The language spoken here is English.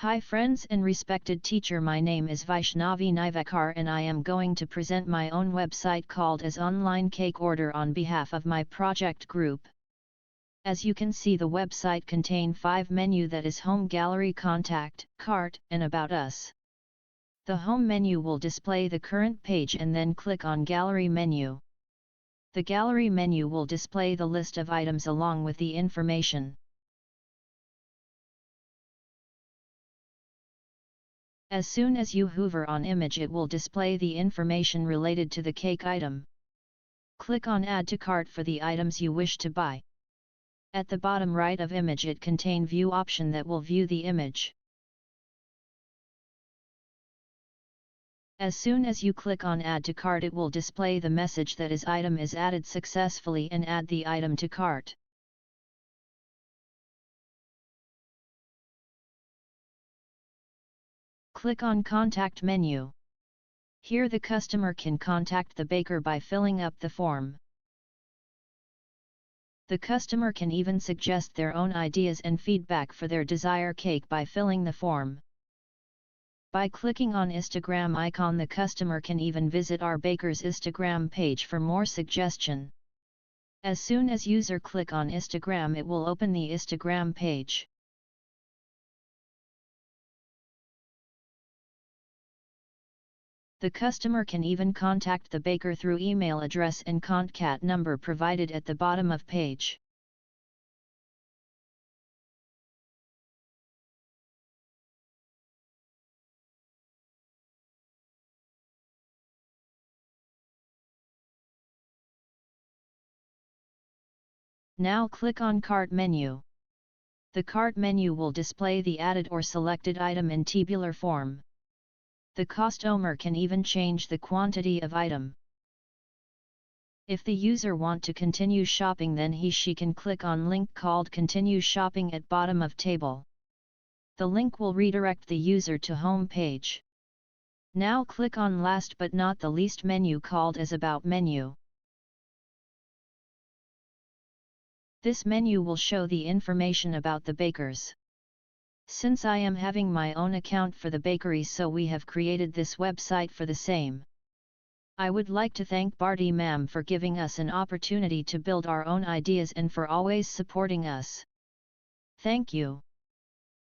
Hi friends and respected teacher, my name is Vaishnavi Nighvekar and I am going to present my own website called as Online Cake Order on behalf of my project group. As you can see, the website contain 5 menu, that is Home, Gallery, Contact, Cart and About Us. The Home menu will display the current page and then click on Gallery menu. The Gallery menu will display the list of items along with the information. As soon as you hover on image, it will display the information related to the cake item. Click on Add to Cart for the items you wish to buy. At the bottom right of image, it contain View option that will view the image. As soon as you click on Add to Cart, it will display the message that is item is added successfully and add the item to cart. Click on Contact menu. Here the customer can contact the baker by filling up the form. The customer can even suggest their own ideas and feedback for their desired cake by filling the form. By clicking on Instagram icon, the customer can even visit our baker's Instagram page for more suggestion. As soon as user click on Instagram, it will open the Instagram page. The customer can even contact the baker through email address and contact number provided at the bottom of page. Now click on Cart menu. The Cart menu will display the added or selected item in tabular form. The customer can even change the quantity of item. If the user want to continue shopping, then she can click on link called Continue Shopping at bottom of table. The link will redirect the user to home page. Now click on last but not the least menu called as About menu. This menu will show the information about the bakers. Since I am having my own account for the bakery, so we have created this website for the same. I would like to thank Bharti ma'am for giving us an opportunity to build our own ideas and for always supporting us. Thank you.